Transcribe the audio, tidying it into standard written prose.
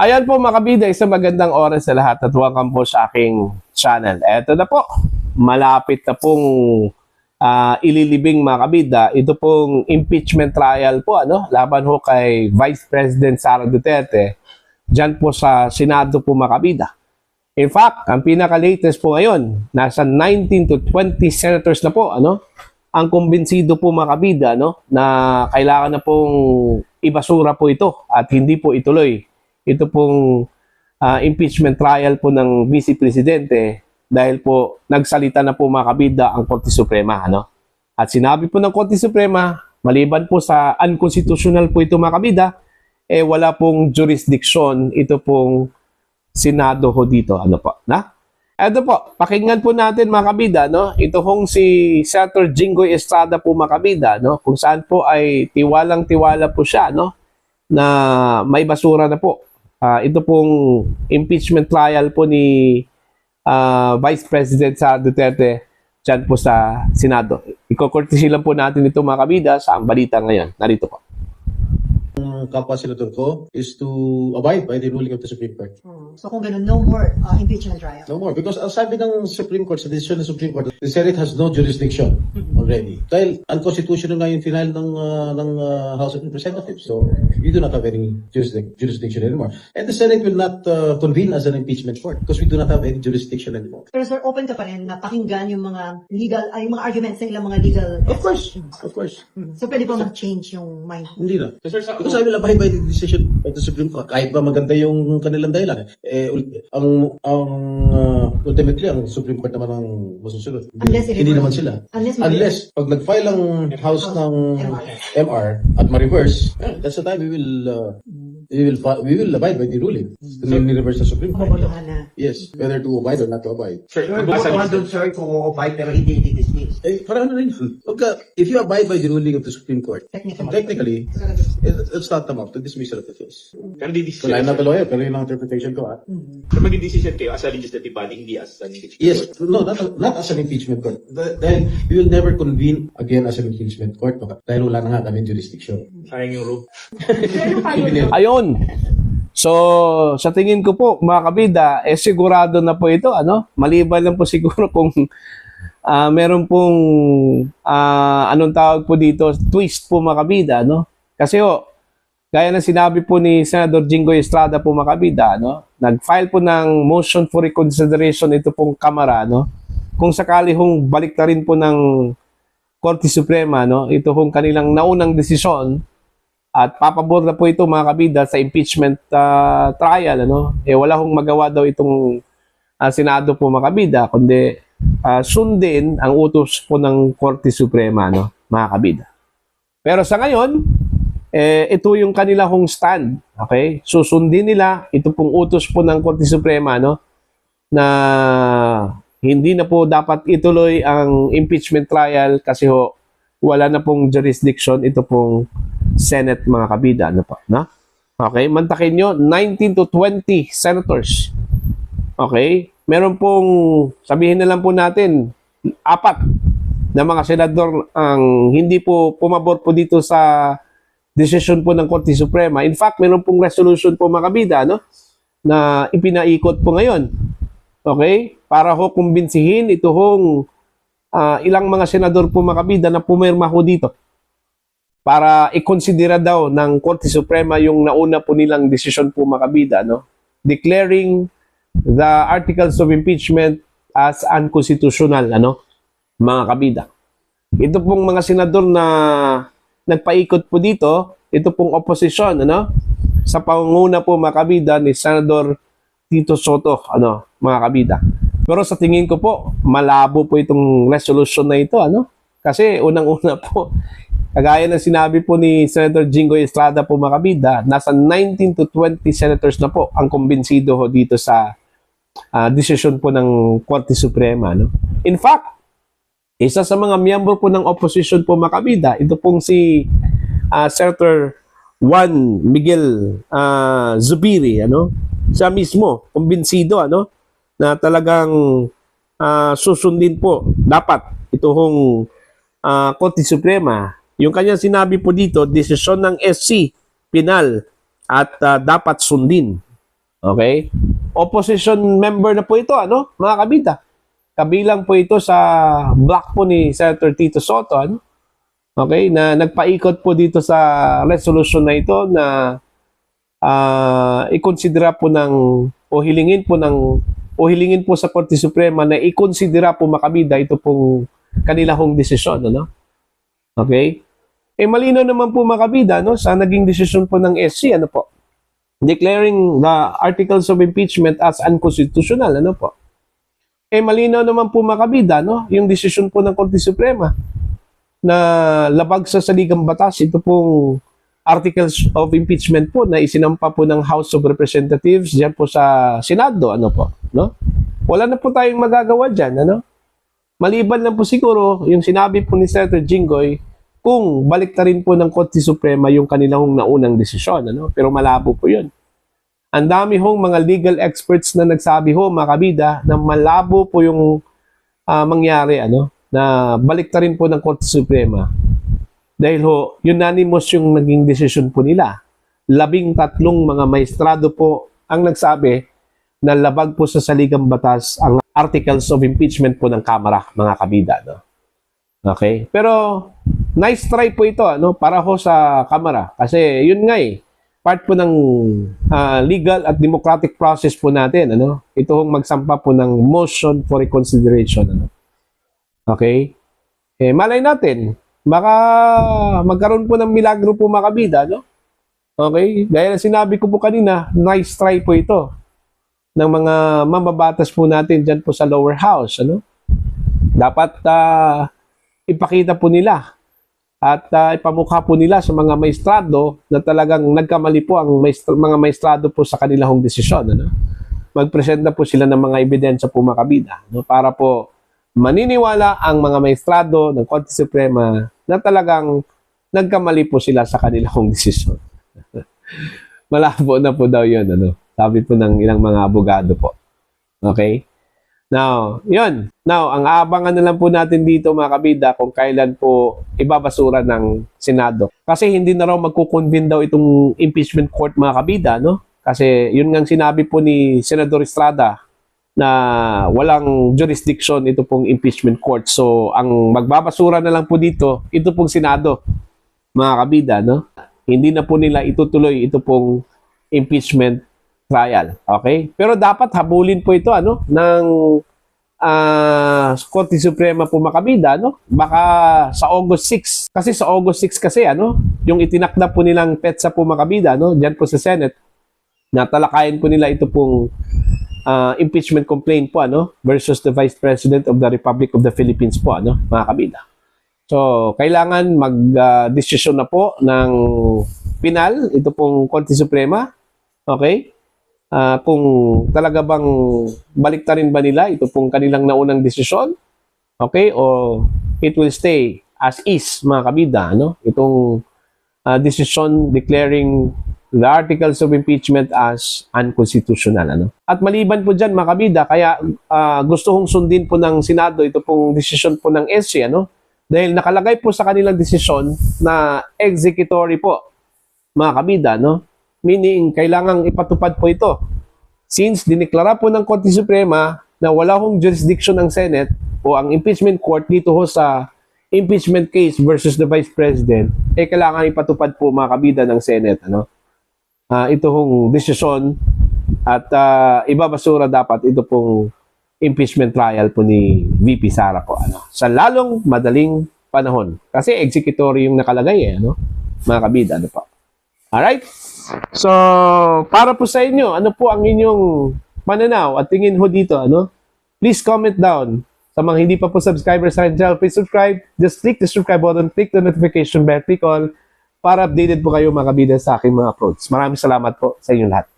Ayan po mga kabida, isang magandang oras sa lahat at welcome po sa aking channel. Eto na po, malapit na pong ililibing mga kabida. Ito pong impeachment trial po laban ho kay Vice President Sara Duterte dyan po sa Senado po mga kabida. In fact, ang pinaka-latest po ngayon, nasa 19 to 20 senators na po ang kumbinsido po mga kabida na kailangan na pong ibasura po ito at hindi po ituloy. Ito pong impeachment trial po ng Vice Presidente dahil po nagsalita na po mga kabida ang Korte Suprema. At sinabi po ng Korte Suprema, maliban po sa unconstitutional po ito mga kabida, wala pong jurisdiction ito pong Senado ho dito. Ito po, pakinggan po natin mga kabida, ito hong si Senator Jinggoy Estrada po mga kabida, kung saan po ay tiwalang-tiwala po siya, na may basura na po. Ito pong impeachment trial po ni Vice President Sara Duterte dyan po sa Senado. Iko-courtesy lang po natin ito mga kabida sa ang balita ngayon. Narito po. Kapwa senator ko is to abide by the ruling of the Supreme Court. So kung ganun, no more impeachment trial. No more. Because ang sabi ng Supreme Court, sa decision ng Supreme Court, the Senate has no jurisdiction already. Dahil unconstitutional nga yung final ng House of Representatives. So we do not have any jurisdiction anymore. And the Senate will not convene as an impeachment court because we do not have any jurisdiction anymore. Pero sir, open ka pa rin na pakinggan yung mga legal, ay mga arguments ng ilang mga legal. Of course. Of course. So pwede pa mag-change yung mind. Hindi na. Because I will abide by the decision of the Supreme Court. Kahit ba maganda yung kanilang dahilan. Ultimately, ang Supreme Court naman ang masusunod. Hindi naman sila. Unless pag nag-file ang House ng MR at ma-reverse, that's the time we will abide by the ruling. Reverse the Supreme Court. Yes, whether to abide or not to abide. Sir, doon sir kung abide pero hindi i-dismiss. Parang ano rin. If you abide by the ruling of the Supreme Court, technically, it's not enough to dismiss of the case. Pero di decision. Well, I'm not a lawyer, pero yun ang interpretation ko. So mag-decision kayo as a legislative body, hindi as an impeachment Yes, court. no, not as an impeachment court. Then we will never convene again as an impeachment court dahil wala na nga kami jurisdiction. Sayang yung room. Ayun. So, sa tingin ko po, mga kabida, sigurado na po ito, Maliban lang po siguro kung meron pong, anong tawag po dito, twist po mga kabida, Kasi gaya ng sinabi po ni Senator Jinggoy Estrada po mga kabida, nag-file po ng motion for reconsideration ito pong Kamara, Kung sakali hong balik na rin po ng Korte Suprema, ito hong kanilang naunang desisyon, at papabor na po ito mga kabida sa impeachment trial, wala hong magawa daw itong Senado po mga kabida, kundi sundin ang utos po ng Korte Suprema, mga kabida. Pero sa ngayon, ito yung kanila hong stand, okay? Susundin nila ito pong utos po ng Korte Suprema, na hindi na po dapat ituloy ang impeachment trial kasi wala na pong jurisdiction ito pong Senate mga kabida, Okay, mantakin nyo, 19 to 20 senators. Okay? Meron pong, sabihin na lang po natin, 4 na mga senador ang hindi po pumabor po dito sa decision po ng Korte Suprema. In fact, meron pong resolution po mga kabida, na ipinaikot po ngayon. Okay? Para kumbinsihin ito ilang mga senador po mga kabida na pumirma ho dito para i-considera daw ng Korte Suprema yung nauna po nilang desisyon po mga kabida, declaring the articles of impeachment as unconstitutional, mga kabida. Ito pong mga senador na nagpaikot po dito, ito pong opposition, sa pangunguna po mga kabida ni Senador Tito Soto, mga kabida. Pero sa tingin ko po, malabo po itong resolution na ito, Kasi unang-una po, kagaya ng sinabi po ni Senator Jinggoy Estrada po mga kabida, nasa 19 to 20 senators na po ang kumbinsido ho dito sa decision po ng Korte Suprema. In fact, isa sa mga miyembro po ng opposition po mga kabida, ito pong si Senator Juan Miguel Zubiri, siya mismo, kumbinsido, na talagang susundin po dapat ito hong Korte Suprema. Yung kanyang sinabi po dito, desisyon ng SC, penal, at dapat sundin. Okay? Opposition member na po ito, ano, mga kabida. Kabilang po ito sa block po ni Senator Tito Soto, ano? Okay, na nagpaikot po dito sa resolution na ito na ikonsidera po ng o hilingin po sa Korte Suprema na ikonsidera po makabida ito pong kanilang desisyon, ano? Okay? Malinaw naman po makabida, no, sa naging desisyon po ng SC, ano po? Declaring the articles of impeachment as unconstitutional, ano po? Malinaw naman po makabida, no, yung desisyon po ng Korte Suprema na labag sa saligang batas, ito pong articles of impeachment po na isinampa po ng House of Representatives diyan po sa Senado, ano po, no? Wala na po tayong magagawa diyan, ano? Maliban lang po siguro yung sinabi po ni Senator Jinggoy kung baliktarin po ng Korte Suprema yung kanilang naunang desisyon, ano? Pero malabo po 'yun. Ang dami hong mga legal experts na nagsabi ho, mga kabida, na malabo po yung mangyari, ano, na baliktarin po ng Korte Suprema. Dahil ho, unanimous yung naging desisyon po nila. 13 mga maestrado po ang nagsabi na labag po sa saligang batas ang articles of impeachment po ng Kamara, mga kabida, no? Okay? Pero, nice try po ito, ano, para ho sa Kamara. Kasi, yun nga part po ng legal at democratic process po natin, ano? Ito hong magsampa po ng motion for reconsideration, ano? Okay? Malay natin, baka magkaroon po ng milagro po mga kabida, no? Okay? Gaya na sinabi ko po kanina, nice try po ito ng mga mambabatas po natin dyan po sa lower house, ano? Dapat ipakita po nila at ipamukha po nila sa mga maestrado na talagang nagkamali po ang mga maestrado po sa kanilang desisyon, ano? Magpresenta po sila ng mga ebidensya po mga kabida, no? Para po maniniwala ang mga maestrado ng Korte Suprema na talagang nagkamali po sila sa kanilang desisyon. Malabo na po daw yun, ano? Sabi po ng ilang mga abogado po. Okay? Now, yun. Now, ang aabangan na lang po natin dito mga kabida kung kailan po ibabasura ng Senado. Kasi hindi na raw magkukonvene daw itong impeachment court mga kabida, no? Kasi yun nga sinabi po ni Senador Estrada na walang jurisdiction ito pong impeachment court. So, ang magbabasura na lang po dito, ito pong Senado, mga kabida, no? Hindi na po nila itutuloy ito pong impeachment trial. Okay? Pero dapat habulin po ito, ano, ng Korte Suprema po mga kabida, no? Baka sa August 6. Kasi sa August 6 kasi, ano, yung itinakda po nilang petsa po mga kabida, no? Diyan po sa Senate, natalakayin po nila ito pong impeachment complaint po, ano, versus the Vice President of the Republic of the Philippines po, ano, mga kabida. So, kailangan mag-desisyon na po ng pinal, ito pong Korte Suprema, okay? Kung talaga bang baliktarin ba nila ito pong kanilang naunang desisyon, okay? O it will stay as is, mga kabida, ano? Itong decision declaring the articles of impeachment as unconstitutional, ano? At maliban po dyan, mga kabida, kaya gusto hong sundin po ng Senado ito pong desisyon po ng SC, ano? Dahil nakalagay po sa kanilang desisyon na executory po, mga kabida, no? Meaning, kailangang ipatupad po ito. Since dineklara po ng Korte Suprema na wala hong jurisdiction ng Senate o ang impeachment court dito ho sa impeachment case versus the Vice President, kailangan ipatupad po, mga kabida, ng Senate, ano? Ito hong desisyon at ibabasura dapat ito pong impeachment trial po ni VP Sara po, ano, sa lalong madaling panahon. Kasi executory yung nakalagay, ano, mga kabida, ano po. Alright? So, para po sa inyo, ano po ang inyong pananaw at tingin ho dito, ano? Please comment down. Sa mga hindi pa po subscribers sa channel, please subscribe. Just click the subscribe button, click the notification bell, click all para updated po kayo mga kabida sa aking mga uploads. Maraming salamat po sa inyong lahat.